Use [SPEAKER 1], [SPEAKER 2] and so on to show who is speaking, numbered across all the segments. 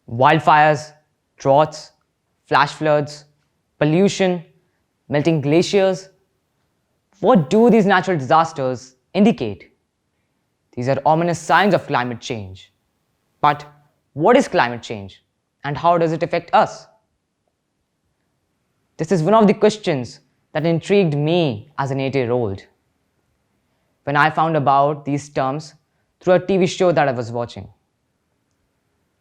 [SPEAKER 1] Wildfires, droughts, flash floods, pollution, melting glaciers. What do these natural disasters indicate? These are ominous signs of climate change. But what is climate change and how does it affect us? This is one of the questions that intrigued me as an 8-year-old when I found about these terms through a TV show that I was watching.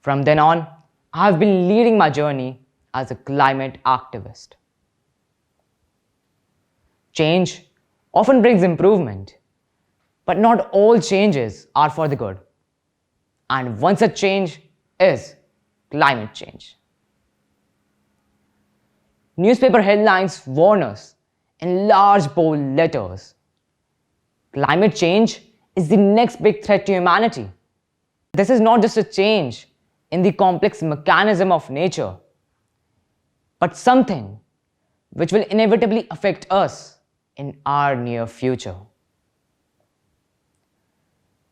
[SPEAKER 1] From then on, I have been leading my journey as a climate activist. Change often brings improvement, but not all changes are for the good. And one such change is climate change. Newspaper headlines warn us in large bold letters. Climate change is the next big threat to humanity. This is not just a change in the complex mechanism of nature, but something which will inevitably affect us in our near future.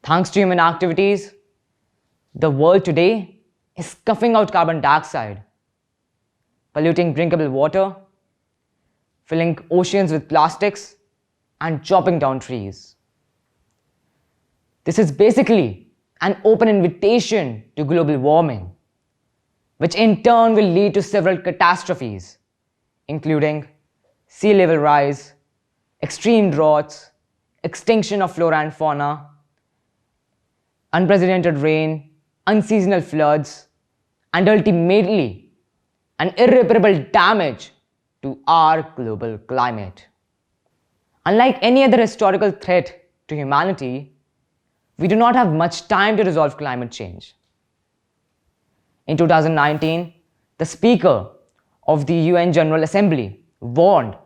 [SPEAKER 1] Thanks to human activities, the world today is scuffing out carbon dioxide, polluting drinkable water, filling oceans with plastics, and chopping down trees. This is basically an open invitation to global warming, which in turn will lead to several catastrophes, including sea level rise, extreme droughts, extinction of flora and fauna, unprecedented rain, unseasonal floods, and ultimately an irreparable damage to our global climate. Unlike any other historical threat to humanity, we do not have much time to resolve climate change. In 2019, the Speaker of the UN General Assembly warned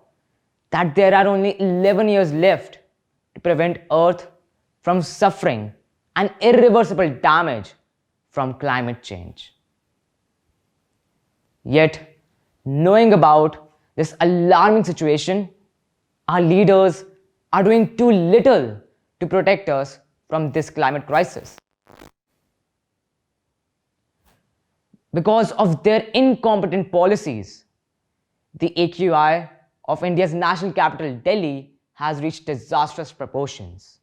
[SPEAKER 1] that there are only 11 years left to prevent Earth from suffering an irreversible damage from climate change. Yet, knowing about this alarming situation, our leaders are doing too little to protect us from this climate crisis. Because of their incompetent policies, the AQI of India's national capital, Delhi, has reached disastrous proportions.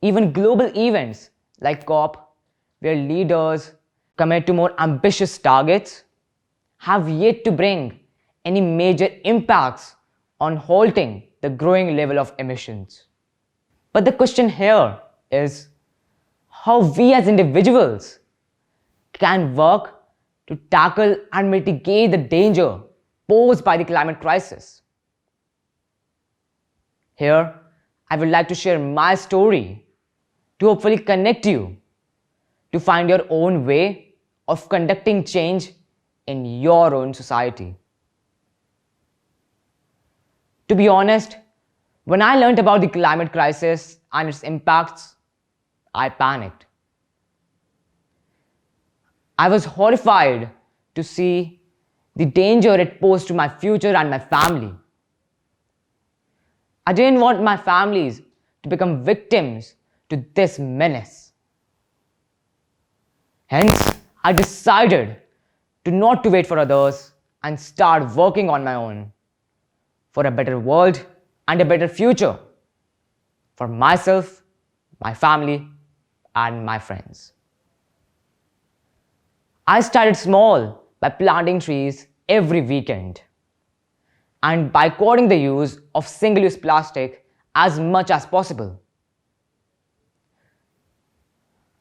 [SPEAKER 1] Even global events like COP, where leaders commit to more ambitious targets, have yet to bring any major impacts on halting the growing level of emissions. But the question here is how we as individuals can work to tackle and mitigate the danger posed by the climate crisis. Here, I would like to share my story to hopefully connect you to find your own way of conducting change in your own society. To be honest, when I learned about the climate crisis and its impacts, I panicked. I was horrified to see the danger it posed to my future and my family. I didn't want my families to become victims to this menace. Hence, I decided not to wait for others and start working on my own for a better world and a better future for myself, my family, and my friends. I started small by planting trees every weekend and by cutting the use of single-use plastic as much as possible.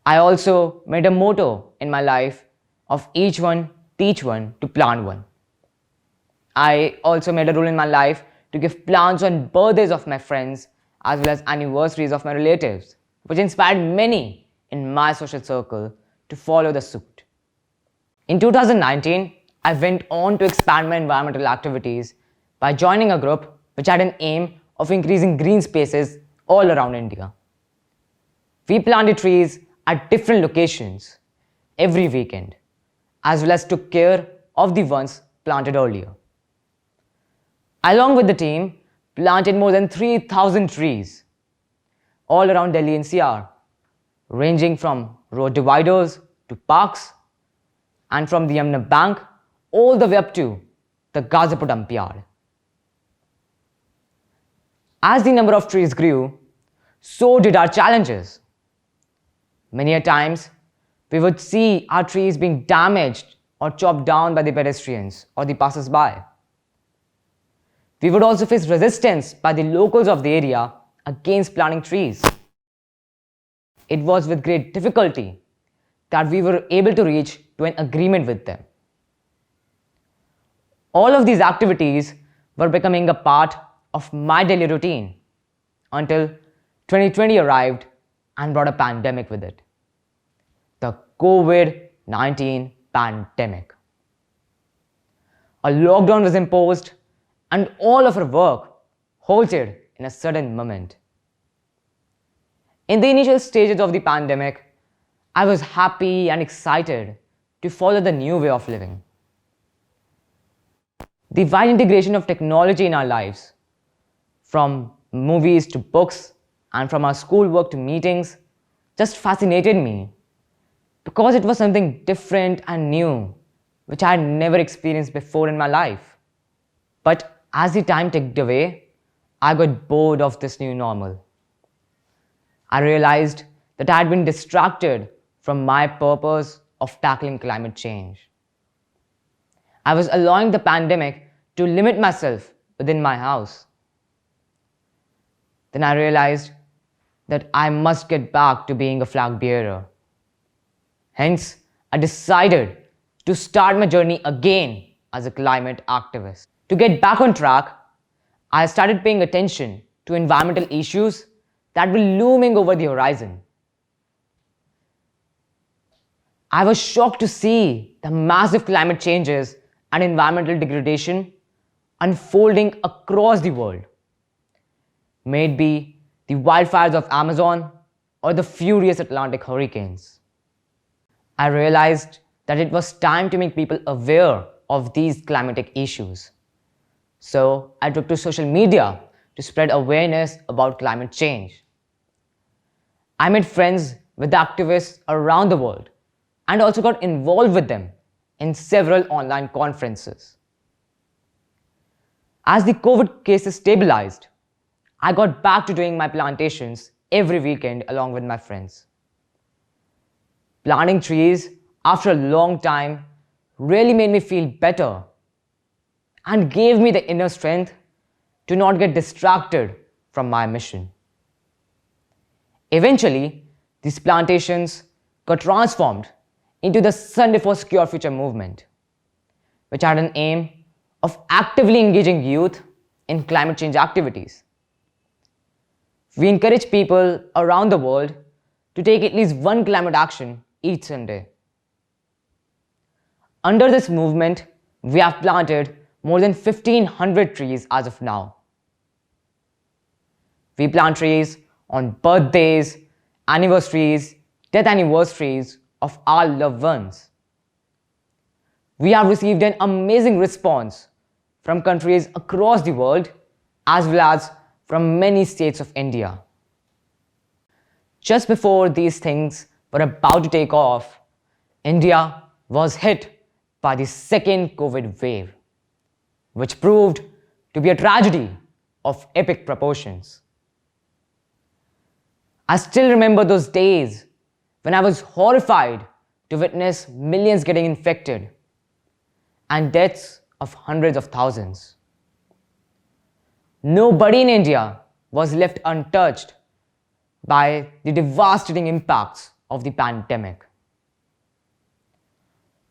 [SPEAKER 1] I also made a motto in my life of each one, teach one to plant one. I also made a rule in my life to give plants on birthdays of my friends as well as anniversaries of my relatives, which inspired many in my social circle to follow the suit. In 2019, I went on to expand my environmental activities by joining a group which had an aim of increasing green spaces all around India. We planted trees at different locations every weekend, as well as took care of the ones planted earlier. Along with the team, planted more than 3,000 trees all around Delhi NCR, ranging from road dividers to parks, and from the Yamuna bank all the way up to the Gazipur dump yard. As the number of trees grew, so did our challenges. Many a times, we would see our trees being damaged or chopped down by the pedestrians or the passers-by. We would also face resistance by the locals of the area against planting trees. It was with great difficulty that we were able to reach to an agreement with them. All of these activities were becoming a part of my daily routine until 2020 arrived and brought a pandemic with it. The COVID-19 pandemic. A lockdown was imposed and all of our work halted in a sudden moment. In the initial stages of the pandemic, I was happy and excited to follow the new way of living. The wide integration of technology in our lives, from movies to books and from our schoolwork to meetings, just fascinated me because it was something different and new which I had never experienced before in my life. But as the time ticked away, I got bored of this new normal. I realized that I had been distracted from my purpose of tackling climate change. I was allowing the pandemic to limit myself within my house. Then I realized that I must get back to being a flag bearer. Hence, I decided to start my journey again as a climate activist. To get back on track, I started paying attention to environmental issues that were looming over the horizon. I was shocked to see the massive climate changes and environmental degradation unfolding across the world. May it be the wildfires of Amazon or the furious Atlantic hurricanes. I realized that it was time to make people aware of these climatic issues. So I took to social media to spread awareness about climate change. I made friends with activists around the world and also got involved with them in several online conferences. As the COVID cases stabilized, I got back to doing my plantations every weekend along with my friends. Planting trees after a long time really made me feel better and gave me the inner strength to not get distracted from my mission. Eventually, these plantations got transformed into the Sunday for Secure Future movement, which had an aim of actively engaging youth in climate change activities. We encourage people around the world to take at least one climate action each Sunday. Under this movement, we have planted more than 1,500 trees as of now. We plant trees on birthdays, anniversaries, death anniversaries of our loved ones. We have received an amazing response from countries across the world as well as from many states of India. Just before these things were about to take off, India was hit by the second COVID wave, which proved to be a tragedy of epic proportions. I still remember those days when I was horrified to witness millions getting infected and deaths of hundreds of thousands. Nobody in India was left untouched by the devastating impacts of the pandemic.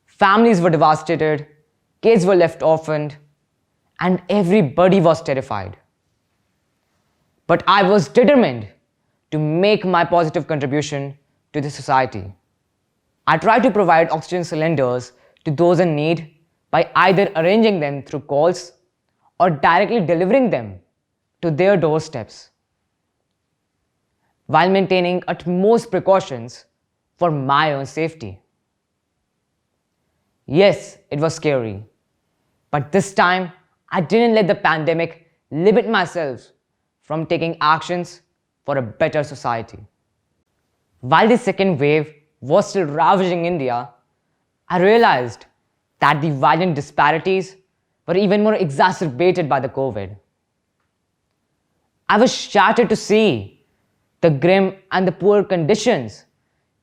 [SPEAKER 1] Families were devastated, kids were left orphaned, and everybody was terrified. But I was determined to make my positive contribution to the society. I tried to provide oxygen cylinders to those in need by either arranging them through calls or directly delivering them to their doorsteps, while maintaining utmost precautions for my own safety. Yes, it was scary, but this time I didn't let the pandemic limit myself from taking actions for a better society. While the second wave was still ravaging India, I realized that the violent disparities were even more exacerbated by the COVID. I was shattered to see the grim and the poor conditions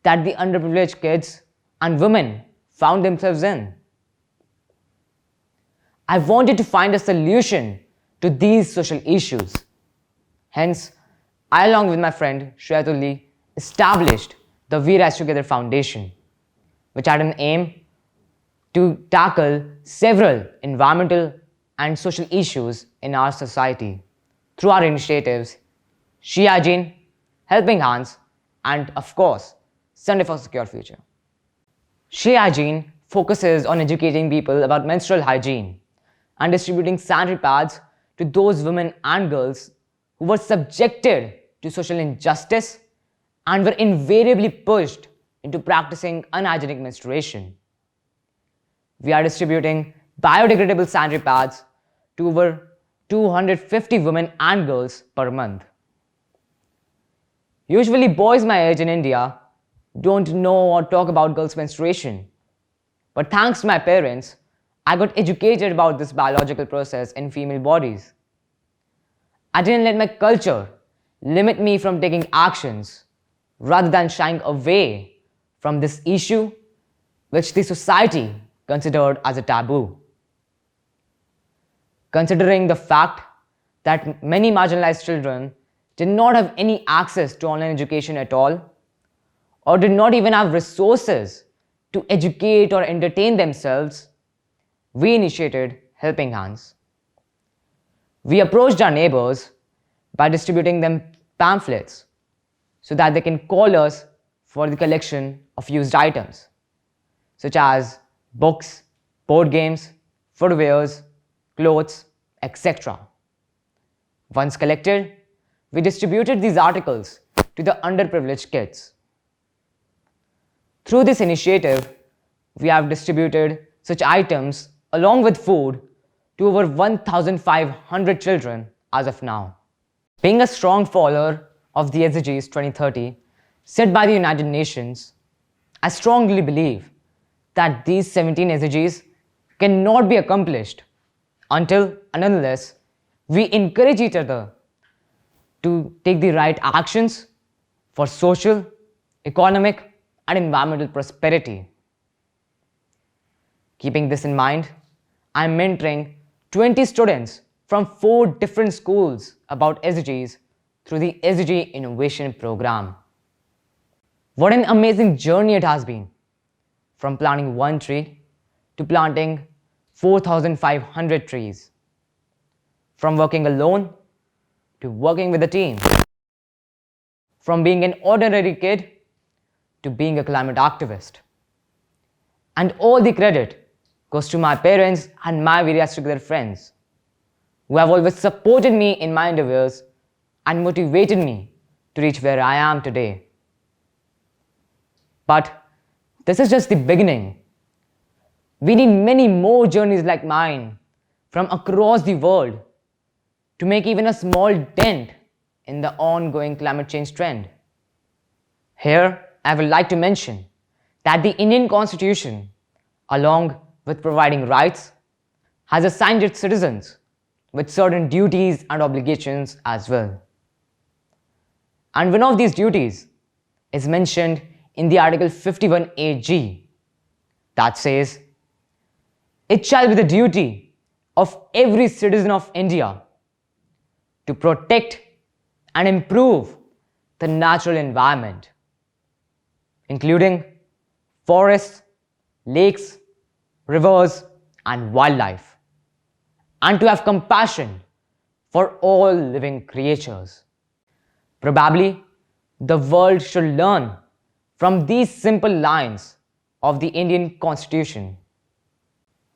[SPEAKER 1] that the underprivileged kids and women found themselves in. I wanted to find a solution to these social issues. Hence, I, along with my friend Shretuli, established the We Rise Together Foundation, which had an aim to tackle several environmental and social issues in our society through our initiatives, She Hygiene, Helping Hands, and of course, Sunday for Secure Future. She Hygiene focuses on educating people about menstrual hygiene and distributing sanitary pads to those women and girls who were subjected to social injustice and were invariably pushed into practicing unhygienic menstruation. We are distributing biodegradable sanitary pads to over 250 women and girls per month. Usually, boys my age in India don't know or talk about girls' menstruation. But thanks to my parents, I got educated about this biological process in female bodies. I didn't let my culture limit me from taking actions rather than shying away from this issue which the society considered as a taboo. Considering the fact that many marginalized children did not have any access to online education at all, or did not even have resources to educate or entertain themselves, we initiated Helping Hands. We approached our neighbors by distributing them pamphlets so that they can call us for the collection of used items, such as books, board games, footwears, clothes, etc. Once collected, we distributed these articles to the underprivileged kids. Through this initiative, we have distributed such items along with food to over 1,500 children as of now. Being a strong follower of the SDGs 2030 set by the United Nations, I strongly believe that these 17 SDGs cannot be accomplished until and unless we encourage each other to take the right actions for social, economic, and environmental prosperity. Keeping this in mind, I am mentoring 20 students from 4 different schools about SDGs through the SDG Innovation Program. What an amazing journey it has been, from planting 1 tree to planting 4,500 trees, from working alone to working with a team, from being an ordinary kid to being a climate activist. And all the credit goes to my parents and my We Rise Together friends, who have always supported me in my endeavors and motivated me to reach where I am today. But this is just the beginning. We need many more journeys like mine from across the world to make even a small dent in the ongoing climate change trend. Here, I would like to mention that the Indian Constitution, along with providing rights, has assigned its citizens with certain duties and obligations as well. And one of these duties is mentioned in the Article 51AG that says, "It shall be the duty of every citizen of India to protect and improve the natural environment, including forests, lakes, rivers, and wildlife, and to have compassion for all living creatures." Probably, the world should learn from these simple lines of the Indian Constitution.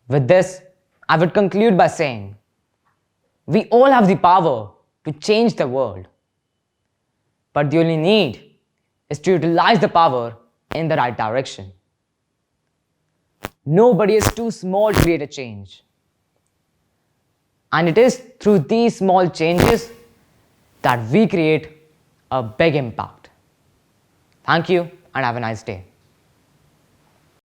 [SPEAKER 1] With this, I would conclude by saying, we all have the power to change the world, but the only need is to utilize the power in the right direction. Nobody is too small to create a change. And it is through these small changes that we create a big impact. Thank you and have a nice day.